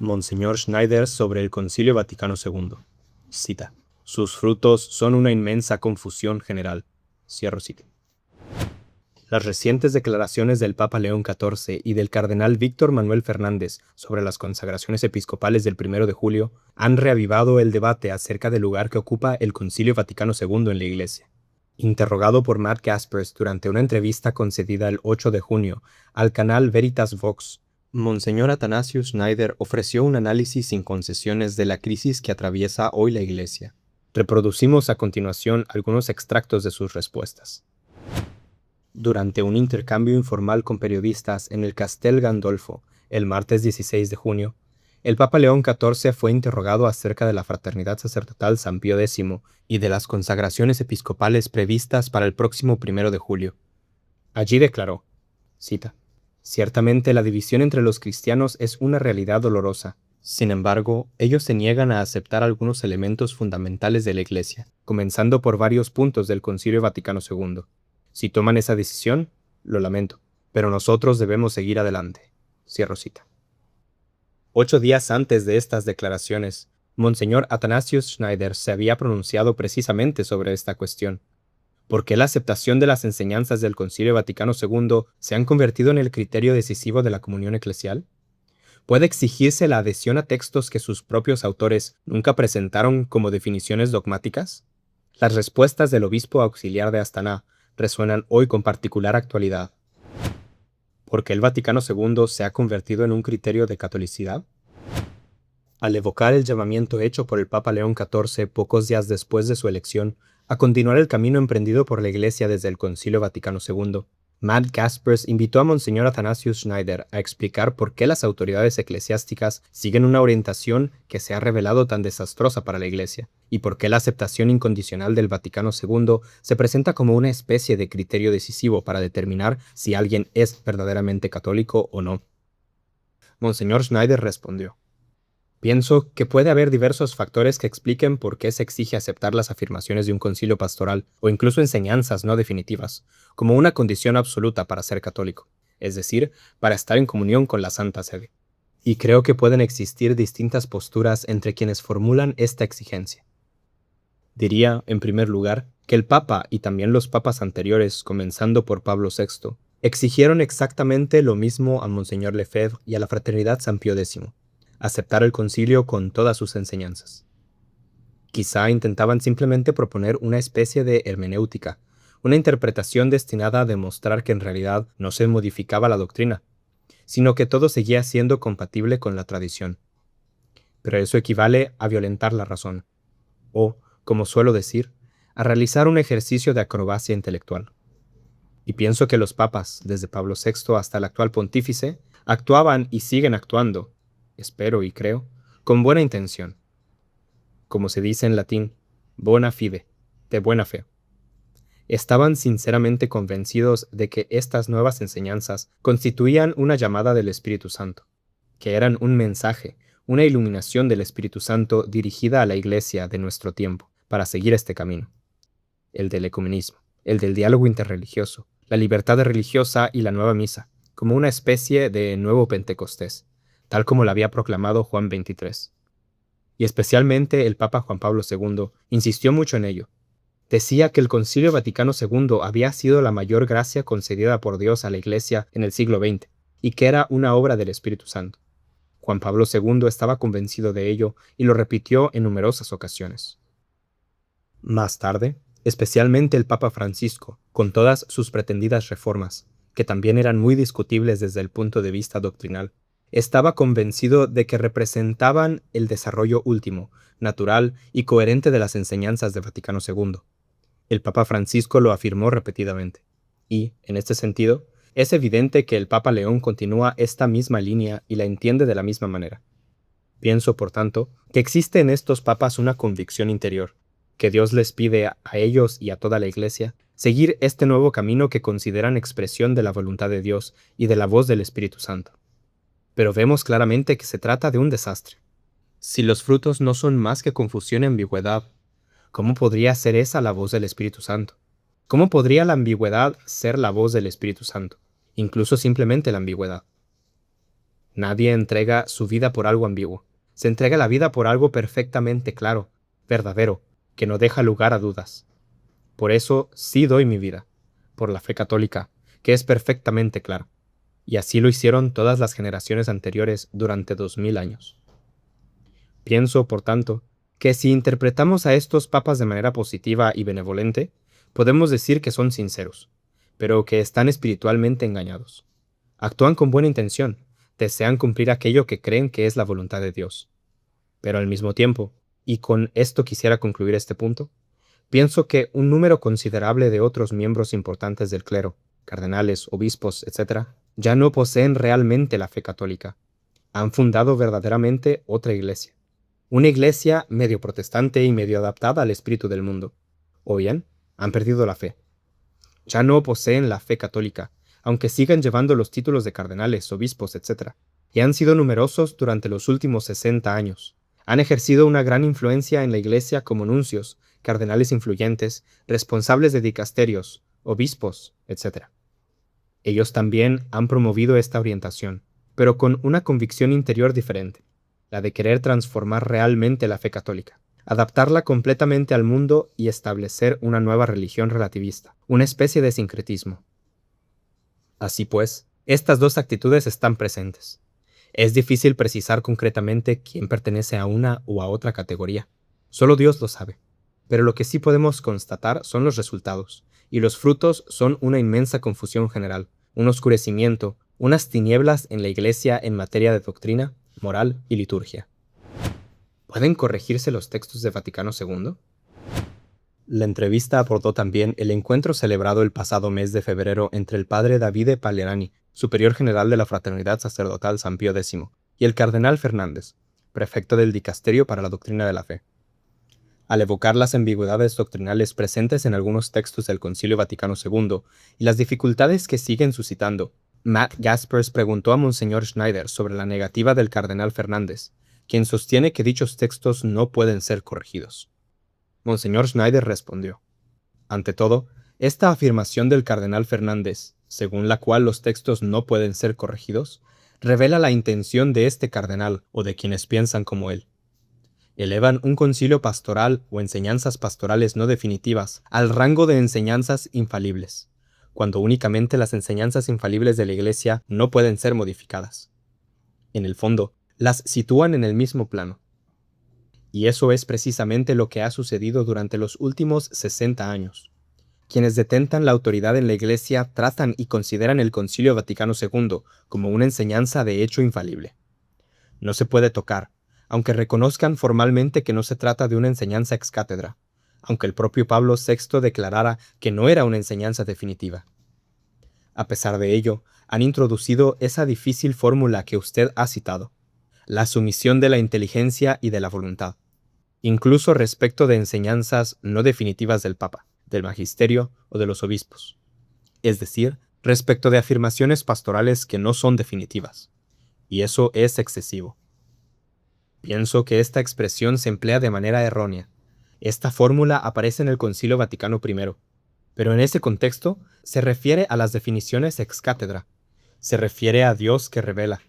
Monseñor Schneider sobre el Concilio Vaticano II. Cita. Sus frutos son una inmensa confusión general. Cierro cita. Las recientes declaraciones del Papa León XIV y del cardenal Víctor Manuel Fernández sobre las consagraciones episcopales del 1 de julio han reavivado el debate acerca del lugar que ocupa el Concilio Vaticano II en la Iglesia. Interrogado por Matt Gaspers durante una entrevista concedida el 8 de junio al canal Veritas Vox, Monseñor Athanasius Schneider ofreció un análisis sin concesiones de la crisis que atraviesa hoy la Iglesia. Reproducimos a continuación algunos extractos de sus respuestas. Durante un intercambio informal con periodistas en el Castel Gandolfo, el martes 16 de junio, el Papa León XIV fue interrogado acerca de la fraternidad sacerdotal San Pío X y de las consagraciones episcopales previstas para el próximo 1 de julio. Allí declaró, cita, «Ciertamente la división entre los cristianos es una realidad dolorosa. Sin embargo, ellos se niegan a aceptar algunos elementos fundamentales de la Iglesia, comenzando por varios puntos del Concilio Vaticano II. Si toman esa decisión, lo lamento, pero nosotros debemos seguir adelante». Cierro cita. 8 días antes de estas declaraciones, Monseñor Athanasius Schneider se había pronunciado precisamente sobre esta cuestión. ¿Por qué la aceptación de las enseñanzas del Concilio Vaticano II se han convertido en el criterio decisivo de la comunión eclesial? ¿Puede exigirse la adhesión a textos que sus propios autores nunca presentaron como definiciones dogmáticas? Las respuestas del obispo auxiliar de Astaná resuenan hoy con particular actualidad. ¿Por qué el Vaticano II se ha convertido en un criterio de catolicidad? Al evocar el llamamiento hecho por el Papa León XIV pocos días después de su elección a continuar el camino emprendido por la Iglesia desde el Concilio Vaticano II, Matt Gaspers invitó a Monseñor Athanasius Schneider a explicar por qué las autoridades eclesiásticas siguen una orientación que se ha revelado tan desastrosa para la Iglesia, y por qué la aceptación incondicional del Vaticano II se presenta como una especie de criterio decisivo para determinar si alguien es verdaderamente católico o no. Monseñor Schneider respondió, «Pienso que puede haber diversos factores que expliquen por qué se exige aceptar las afirmaciones de un concilio pastoral o incluso enseñanzas no definitivas como una condición absoluta para ser católico, es decir, para estar en comunión con la Santa Sede. Y creo que pueden existir distintas posturas entre quienes formulan esta exigencia. Diría, en primer lugar, que el Papa y también los papas anteriores, comenzando por Pablo VI, exigieron exactamente lo mismo a Monseñor Lefebvre y a la Fraternidad San Pío X, aceptar el concilio con todas sus enseñanzas. Quizá intentaban simplemente proponer una especie de hermenéutica, una interpretación destinada a demostrar que en realidad no se modificaba la doctrina, sino que todo seguía siendo compatible con la tradición. Pero eso equivale a violentar la razón, o, como suelo decir, a realizar un ejercicio de acrobacia intelectual. Y pienso que los papas, desde Pablo VI hasta el actual pontífice, actuaban y siguen actuando, espero y creo, con buena intención. Como se dice en latín, bona fide, de buena fe. Estaban sinceramente convencidos de que estas nuevas enseñanzas constituían una llamada del Espíritu Santo, que eran un mensaje, una iluminación del Espíritu Santo dirigida a la Iglesia de nuestro tiempo para seguir este camino. El del ecumenismo, el del diálogo interreligioso, la libertad religiosa y la nueva misa, como una especie de nuevo Pentecostés, tal como lo había proclamado Juan XXIII. Y especialmente el Papa Juan Pablo II insistió mucho en ello. Decía que el Concilio Vaticano II había sido la mayor gracia concedida por Dios a la Iglesia en el siglo XX, y que era una obra del Espíritu Santo. Juan Pablo II estaba convencido de ello y lo repitió en numerosas ocasiones. Más tarde, especialmente el Papa Francisco, con todas sus pretendidas reformas, que también eran muy discutibles desde el punto de vista doctrinal, estaba convencido de que representaban el desarrollo último, natural y coherente de las enseñanzas de Vaticano II. El Papa Francisco lo afirmó repetidamente. Y, en este sentido, es evidente que el Papa León continúa esta misma línea y la entiende de la misma manera. Pienso, por tanto, que existe en estos papas una convicción interior, que Dios les pide a ellos y a toda la Iglesia seguir este nuevo camino que consideran expresión de la voluntad de Dios y de la voz del Espíritu Santo. Pero vemos claramente que se trata de un desastre. Si los frutos no son más que confusión y ambigüedad, ¿cómo podría ser esa la voz del Espíritu Santo? ¿Cómo podría la ambigüedad ser la voz del Espíritu Santo? Incluso simplemente la ambigüedad. Nadie entrega su vida por algo ambiguo. Se entrega la vida por algo perfectamente claro, verdadero, que no deja lugar a dudas. Por eso sí doy mi vida, por la fe católica, que es perfectamente clara. Y así lo hicieron todas las generaciones anteriores durante 2000 años. Pienso, por tanto, que si interpretamos a estos papas de manera positiva y benevolente, podemos decir que son sinceros, pero que están espiritualmente engañados. Actúan con buena intención, desean cumplir aquello que creen que es la voluntad de Dios. Pero al mismo tiempo, y con esto quisiera concluir este punto, pienso que un número considerable de otros miembros importantes del clero, cardenales, obispos, etc., ya no poseen realmente la fe católica. Han fundado verdaderamente otra iglesia. Una iglesia medio protestante y medio adaptada al espíritu del mundo. O bien, han perdido la fe. Ya no poseen la fe católica, aunque sigan llevando los títulos de cardenales, obispos, etc., y han sido numerosos durante los últimos 60 años. Han ejercido una gran influencia en la iglesia como nuncios, cardenales influyentes, responsables de dicasterios, obispos, etc. Ellos también han promovido esta orientación, pero con una convicción interior diferente, la de querer transformar realmente la fe católica, adaptarla completamente al mundo y establecer una nueva religión relativista, una especie de sincretismo. Así pues, estas dos actitudes están presentes. Es difícil precisar concretamente quién pertenece a una u a otra categoría. Solo Dios lo sabe. Pero lo que sí podemos constatar son los resultados, y los frutos son una inmensa confusión general, un oscurecimiento, unas tinieblas en la Iglesia en materia de doctrina, moral y liturgia. ¿Pueden corregirse los textos de Vaticano II? La entrevista abordó también el encuentro celebrado el pasado mes de febrero entre el padre Davide Pallerani, superior general de la Fraternidad Sacerdotal San Pío X, y el cardenal Fernández, prefecto del Dicasterio para la Doctrina de la Fe. Al evocar las ambigüedades doctrinales presentes en algunos textos del Concilio Vaticano II y las dificultades que siguen suscitando, Matt Jaspers preguntó a Monseñor Schneider sobre la negativa del cardenal Fernández, quien sostiene que dichos textos no pueden ser corregidos. Monseñor Schneider respondió: ante todo, esta afirmación del cardenal Fernández, según la cual los textos no pueden ser corregidos, revela la intención de este cardenal o de quienes piensan como él. Elevan un concilio pastoral o enseñanzas pastorales no definitivas al rango de enseñanzas infalibles, cuando únicamente las enseñanzas infalibles de la Iglesia no pueden ser modificadas. En el fondo, las sitúan en el mismo plano. Y eso es precisamente lo que ha sucedido durante los últimos 60 años. Quienes detentan la autoridad en la Iglesia tratan y consideran el Concilio Vaticano II como una enseñanza de hecho infalible. No se puede tocar, aunque reconozcan formalmente que no se trata de una enseñanza ex cátedra, aunque el propio Pablo VI declarara que no era una enseñanza definitiva. A pesar de ello, han introducido esa difícil fórmula que usted ha citado, la sumisión de la inteligencia y de la voluntad, incluso respecto de enseñanzas no definitivas del Papa, del Magisterio o de los obispos, es decir, respecto de afirmaciones pastorales que no son definitivas, y eso es excesivo. Pienso que esta expresión se emplea de manera errónea. Esta fórmula aparece en el Concilio Vaticano I, pero en ese contexto se refiere a las definiciones ex cátedra, se refiere a Dios que revela.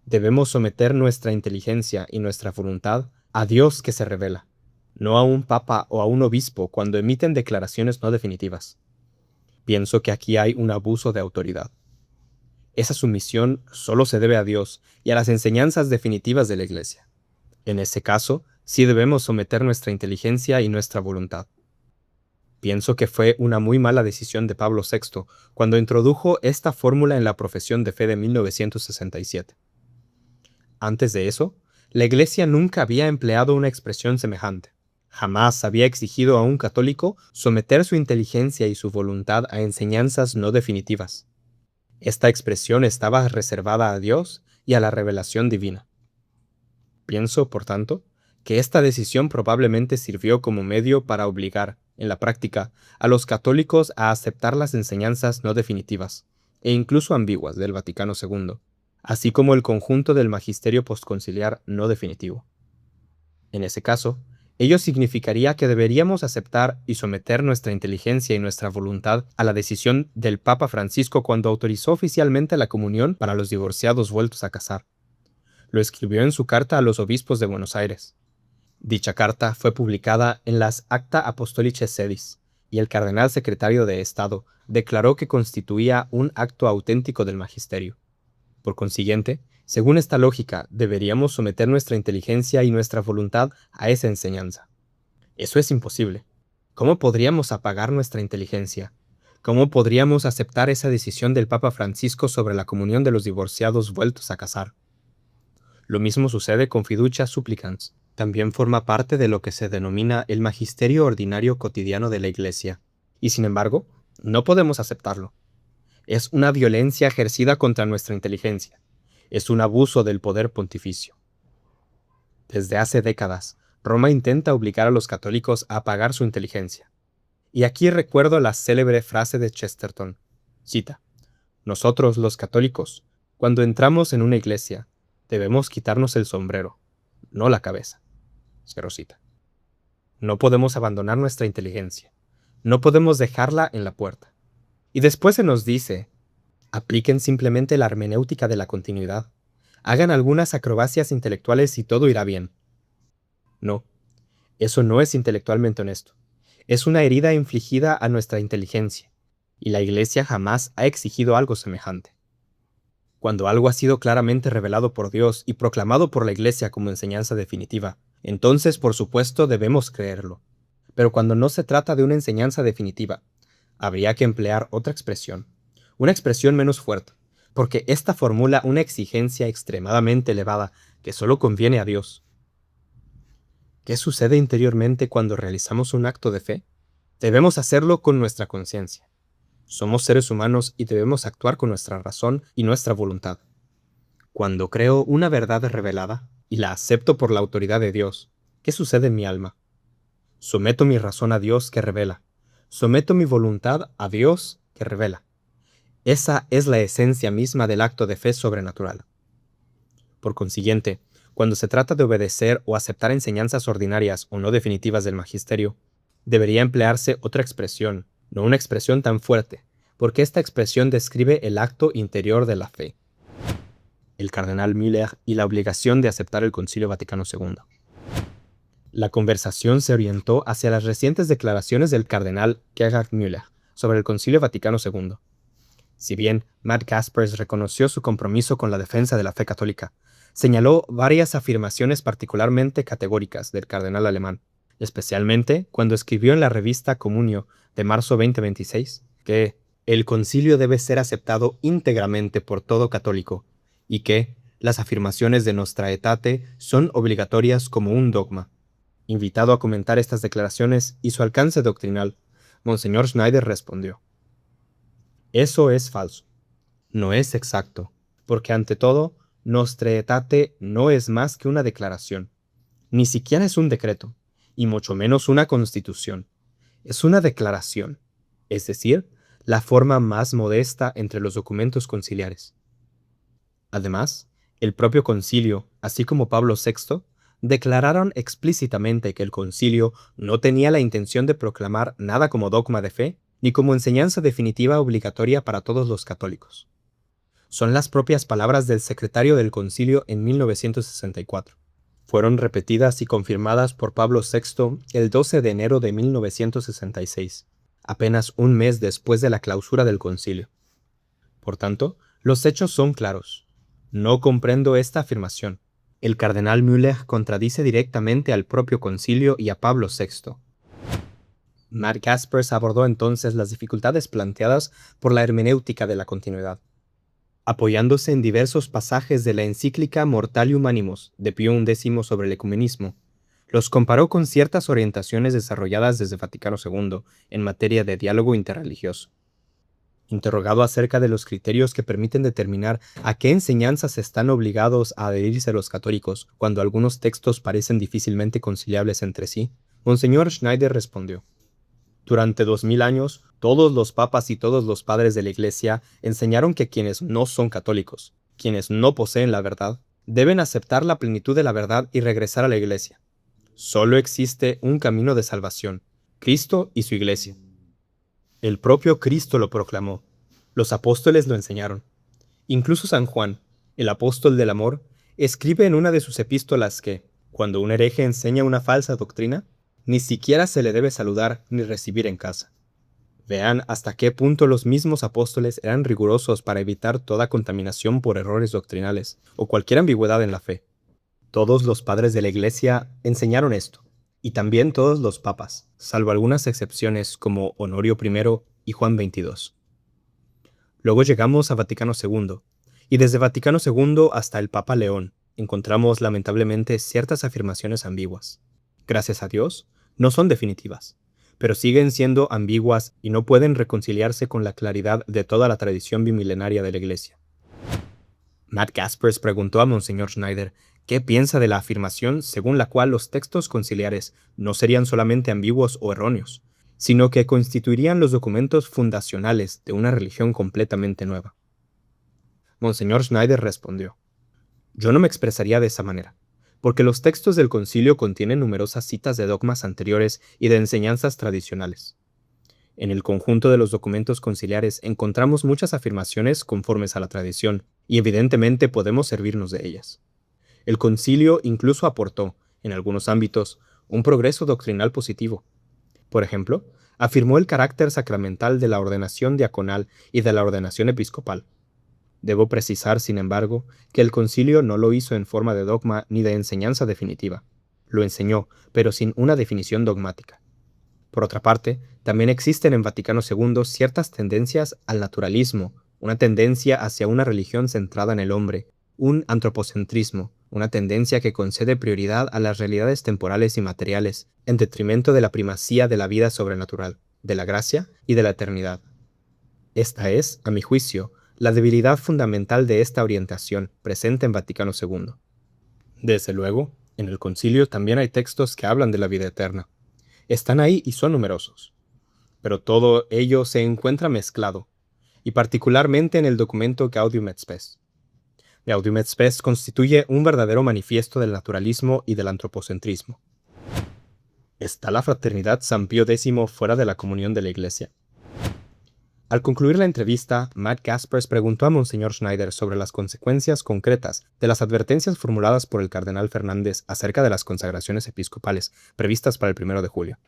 Debemos someter nuestra inteligencia y nuestra voluntad a Dios que se revela, no a un papa o a un obispo cuando emiten declaraciones no definitivas. Pienso que aquí hay un abuso de autoridad. Esa sumisión solo se debe a Dios y a las enseñanzas definitivas de la Iglesia. En ese caso, sí debemos someter nuestra inteligencia y nuestra voluntad. Pienso que fue una muy mala decisión de Pablo VI cuando introdujo esta fórmula en la Profesión de Fe de 1967. Antes de eso, la Iglesia nunca había empleado una expresión semejante. Jamás había exigido a un católico someter su inteligencia y su voluntad a enseñanzas no definitivas. Esta expresión estaba reservada a Dios y a la revelación divina. Pienso, por tanto, que esta decisión probablemente sirvió como medio para obligar, en la práctica, a los católicos a aceptar las enseñanzas no definitivas, e incluso ambiguas del Vaticano II, así como el conjunto del magisterio postconciliar no definitivo. En ese caso, ello significaría que deberíamos aceptar y someter nuestra inteligencia y nuestra voluntad a la decisión del Papa Francisco cuando autorizó oficialmente la comunión para los divorciados vueltos a casar, Lo escribió en su carta a los obispos de Buenos Aires. Dicha carta fue publicada en las Acta Apostolicae Sedis, y el cardenal secretario de Estado declaró que constituía un acto auténtico del magisterio. Por consiguiente, según esta lógica, deberíamos someter nuestra inteligencia y nuestra voluntad a esa enseñanza. Eso es imposible. ¿Cómo podríamos apagar nuestra inteligencia? ¿Cómo podríamos aceptar esa decisión del Papa Francisco sobre la comunión de los divorciados vueltos a casar? Lo mismo sucede con fiducia supplicans. También forma parte de lo que se denomina el magisterio ordinario cotidiano de la Iglesia. Y sin embargo, no podemos aceptarlo. Es una violencia ejercida contra nuestra inteligencia. Es un abuso del poder pontificio. Desde hace décadas, Roma intenta obligar a los católicos a apagar su inteligencia. Y aquí recuerdo la célebre frase de Chesterton. Cita: "Nosotros, los católicos, cuando entramos en una iglesia, debemos quitarnos el sombrero, no la cabeza". Cierro cita. No podemos abandonar nuestra inteligencia. No podemos dejarla en la puerta. Y después se nos dice: apliquen simplemente la hermenéutica de la continuidad. Hagan algunas acrobacias intelectuales y todo irá bien. No, eso no es intelectualmente honesto. Es una herida infligida a nuestra inteligencia, y la Iglesia jamás ha exigido algo semejante. Cuando algo ha sido claramente revelado por Dios y proclamado por la Iglesia como enseñanza definitiva, entonces, por supuesto, debemos creerlo. Pero cuando no se trata de una enseñanza definitiva, habría que emplear otra expresión, una expresión menos fuerte, porque ésta formula una exigencia extremadamente elevada que solo conviene a Dios. ¿Qué sucede interiormente cuando realizamos un acto de fe? Debemos hacerlo con nuestra conciencia. Somos seres humanos y debemos actuar con nuestra razón y nuestra voluntad. Cuando creo una verdad revelada y la acepto por la autoridad de Dios, ¿qué sucede en mi alma? Someto mi razón a Dios que revela. Someto mi voluntad a Dios que revela. Esa es la esencia misma del acto de fe sobrenatural. Por consiguiente, cuando se trata de obedecer o aceptar enseñanzas ordinarias o no definitivas del magisterio, debería emplearse otra expresión, no una expresión tan fuerte, porque esta expresión describe el acto interior de la fe. El cardenal Müller y la obligación de aceptar el Concilio Vaticano II. La conversación se orientó hacia las recientes declaraciones del cardenal Gerhard Müller sobre el Concilio Vaticano II. Si bien Matt Caspers reconoció su compromiso con la defensa de la fe católica, señaló varias afirmaciones particularmente categóricas del cardenal alemán, especialmente cuando escribió en la revista Communio de marzo 2026 que el concilio debe ser aceptado íntegramente por todo católico y que las afirmaciones de Nostra Aetate son obligatorias como un dogma. Invitado a comentar estas declaraciones y su alcance doctrinal, Monseñor Schneider respondió: eso es falso. No es exacto, porque ante todo, Nostra Aetate no es más que una declaración. Ni siquiera es un decreto, y mucho menos una constitución. Es una declaración, es decir, la forma más modesta entre los documentos conciliares. Además, el propio concilio, así como Pablo VI, declararon explícitamente que el concilio no tenía la intención de proclamar nada como dogma de fe, ni como enseñanza definitiva obligatoria para todos los católicos. Son las propias palabras del secretario del concilio en 1964. Fueron repetidas y confirmadas por Pablo VI el 12 de enero de 1966, apenas un mes después de la clausura del concilio. Por tanto, los hechos son claros. No comprendo esta afirmación. El cardenal Müller contradice directamente al propio concilio y a Pablo VI. Matt Caspers abordó entonces las dificultades planteadas por la hermenéutica de la continuidad. Apoyándose en diversos pasajes de la encíclica Mortalium Animos de Pío XI sobre el ecumenismo, los comparó con ciertas orientaciones desarrolladas desde Vaticano II en materia de diálogo interreligioso. Interrogado acerca de los criterios que permiten determinar a qué enseñanzas están obligados a adherirse los católicos cuando algunos textos parecen difícilmente conciliables entre sí, Monseñor Schneider respondió: durante 2000 años, todos los papas y todos los padres de la Iglesia enseñaron que quienes no son católicos, quienes no poseen la verdad, deben aceptar la plenitud de la verdad y regresar a la Iglesia. Solo existe un camino de salvación: Cristo y su Iglesia. El propio Cristo lo proclamó. Los apóstoles lo enseñaron. Incluso San Juan, el apóstol del amor, escribe en una de sus epístolas que, cuando un hereje enseña una falsa doctrina, ni siquiera se le debe saludar ni recibir en casa. Vean hasta qué punto los mismos apóstoles eran rigurosos para evitar toda contaminación por errores doctrinales o cualquier ambigüedad en la fe. Todos los padres de la Iglesia enseñaron esto, y también todos los papas, salvo algunas excepciones como Honorio I y Juan XXII. Luego llegamos a Vaticano II, y desde Vaticano II hasta el Papa León encontramos lamentablemente ciertas afirmaciones ambiguas. Gracias a Dios, no son definitivas, pero siguen siendo ambiguas y no pueden reconciliarse con la claridad de toda la tradición bimilenaria de la Iglesia. Matt Gaspers preguntó a Monseñor Schneider qué piensa de la afirmación según la cual los textos conciliares no serían solamente ambiguos o erróneos, sino que constituirían los documentos fundacionales de una religión completamente nueva. Monseñor Schneider respondió: «Yo no me expresaría de esa manera, porque los textos del concilio contienen numerosas citas de dogmas anteriores y de enseñanzas tradicionales. En el conjunto de los documentos conciliares encontramos muchas afirmaciones conformes a la tradición, y evidentemente podemos servirnos de ellas. El concilio incluso aportó, en algunos ámbitos, un progreso doctrinal positivo. Por ejemplo, afirmó el carácter sacramental de la ordenación diaconal y de la ordenación episcopal. Debo precisar, sin embargo, que el concilio no lo hizo en forma de dogma ni de enseñanza definitiva. Lo enseñó, pero sin una definición dogmática. Por otra parte, también existen en Vaticano II ciertas tendencias al naturalismo, una tendencia hacia una religión centrada en el hombre, un antropocentrismo, una tendencia que concede prioridad a las realidades temporales y materiales, en detrimento de la primacía de la vida sobrenatural, de la gracia y de la eternidad. Esta es, a mi juicio, la debilidad fundamental de esta orientación presente en Vaticano II. Desde luego, en el concilio también hay textos que hablan de la vida eterna. Están ahí y son numerosos. Pero todo ello se encuentra mezclado, y particularmente en el documento Gaudium et Spes. Gaudium et Spes constituye un verdadero manifiesto del naturalismo y del antropocentrismo. ¿Está la fraternidad San Pío X fuera de la comunión de la Iglesia? Al concluir la entrevista, Matt Gaspers preguntó a Monseñor Schneider sobre las consecuencias concretas de las advertencias formuladas por el cardenal Fernández acerca de las consagraciones episcopales previstas para el 1 de julio.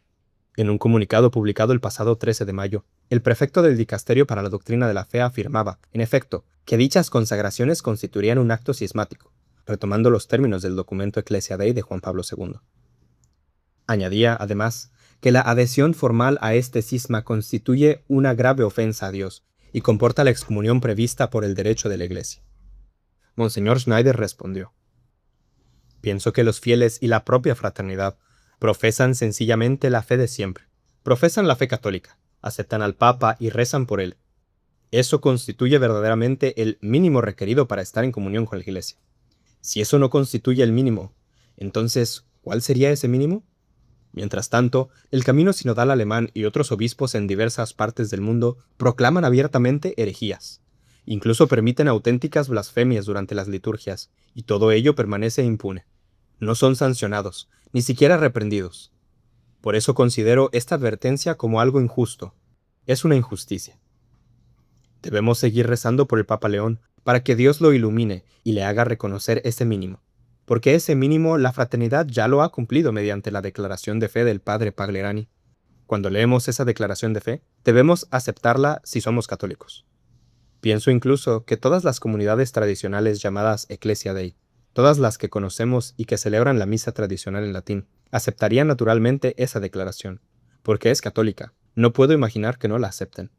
En un comunicado publicado el pasado 13 de mayo, el prefecto del Dicasterio para la Doctrina de la Fe afirmaba, en efecto, que dichas consagraciones constituirían un acto cismático, retomando los términos del documento Ecclesia Dei de Juan Pablo II. Añadía, además, que la adhesión formal a este cisma constituye una grave ofensa a Dios y comporta la excomunión prevista por el derecho de la Iglesia. Monseñor Schneider respondió: «Pienso que los fieles y la propia fraternidad profesan sencillamente la fe de siempre. Profesan la fe católica, aceptan al Papa y rezan por él. Eso constituye verdaderamente el mínimo requerido para estar en comunión con la Iglesia. Si eso no constituye el mínimo, entonces, ¿cuál sería ese mínimo? Mientras tanto, el Camino Sinodal alemán y otros obispos en diversas partes del mundo proclaman abiertamente herejías. Incluso permiten auténticas blasfemias durante las liturgias, y todo ello permanece impune. No son sancionados, ni siquiera reprendidos. Por eso considero esta advertencia como algo injusto. Es una injusticia. Debemos seguir rezando por el Papa León para que Dios lo ilumine y le haga reconocer ese mínimo, porque ese mínimo la fraternidad ya lo ha cumplido mediante la declaración de fe del padre Pagliarani. Cuando leemos esa declaración de fe, debemos aceptarla si somos católicos. Pienso incluso que todas las comunidades tradicionales llamadas Ecclesia Dei, todas las que conocemos y que celebran la misa tradicional en latín, aceptarían naturalmente esa declaración, porque es católica. No puedo imaginar que no la acepten.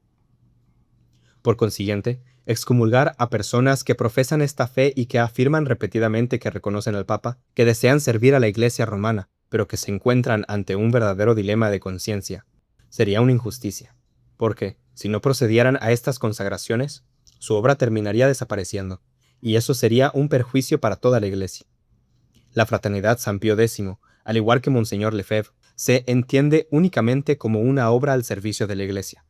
Por consiguiente, excomulgar a personas que profesan esta fe y que afirman repetidamente que reconocen al Papa, que desean servir a la Iglesia romana, pero que se encuentran ante un verdadero dilema de conciencia, sería una injusticia, porque, si no procedieran a estas consagraciones, su obra terminaría desapareciendo, y eso sería un perjuicio para toda la Iglesia. La fraternidad San Pío X, al igual que Monseñor Lefebvre, se entiende únicamente como una obra al servicio de la Iglesia.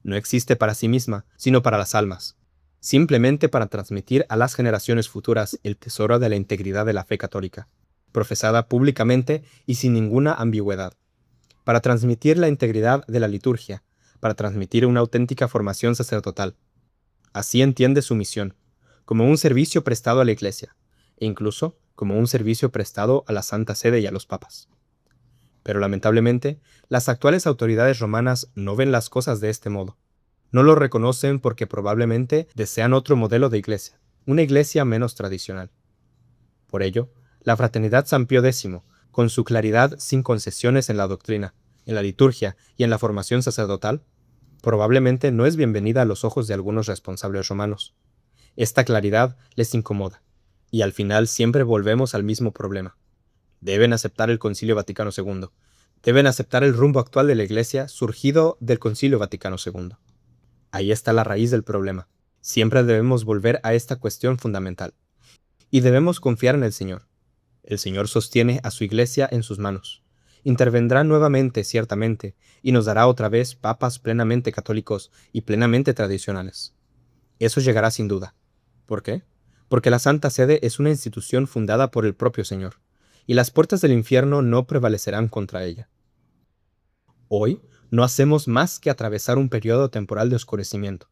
No existe para sí misma, sino para las almas, simplemente para transmitir a las generaciones futuras el tesoro de la integridad de la fe católica, profesada públicamente y sin ninguna ambigüedad, para transmitir la integridad de la liturgia, para transmitir una auténtica formación sacerdotal. Así entiende su misión, como un servicio prestado a la Iglesia, e incluso como un servicio prestado a la Santa Sede y a los papas. Pero lamentablemente, las actuales autoridades romanas no ven las cosas de este modo. No lo reconocen porque probablemente desean otro modelo de iglesia, una iglesia menos tradicional. Por ello, la Fraternidad San Pío X, con su claridad sin concesiones en la doctrina, en la liturgia y en la formación sacerdotal, probablemente no es bienvenida a los ojos de algunos responsables romanos. Esta claridad les incomoda, y al final siempre volvemos al mismo problema. Deben aceptar el Concilio Vaticano II. Deben aceptar el rumbo actual de la Iglesia surgido del Concilio Vaticano II. Ahí está la raíz del problema. Siempre debemos volver a esta cuestión fundamental. Y debemos confiar en el Señor. El Señor sostiene a su Iglesia en sus manos. Intervendrá nuevamente, ciertamente, y nos dará otra vez papas plenamente católicos y plenamente tradicionales. Eso llegará sin duda. ¿Por qué? Porque la Santa Sede es una institución fundada por el propio Señor, y las puertas del infierno no prevalecerán contra ella. Hoy no hacemos más que atravesar un periodo temporal de oscurecimiento,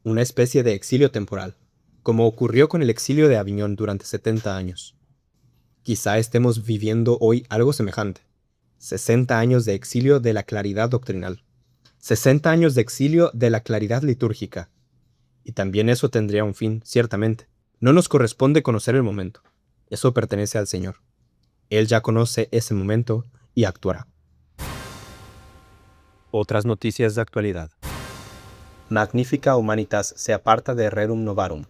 una especie de exilio temporal, como ocurrió con el exilio de Aviñón durante 70 años. Quizá estemos viviendo hoy algo semejante. 60 años de exilio de la claridad doctrinal. 60 años de exilio de la claridad litúrgica. Y también eso tendría un fin, ciertamente. No nos corresponde conocer el momento. Eso pertenece al Señor. Él ya conoce ese momento y actuará. Otras noticias de actualidad. Magnifica Humanitas se aparta de Rerum Novarum.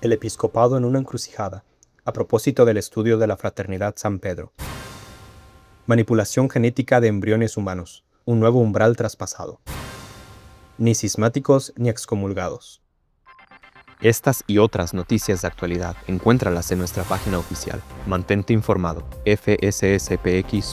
El episcopado en una encrucijada, a propósito del estudio de la Fraternidad San Pedro. Manipulación genética de embriones humanos, un nuevo umbral traspasado. Ni cismáticos ni excomulgados. Estas y otras noticias de actualidad encuéntralas en nuestra página oficial. Mantente informado, fsspx.news.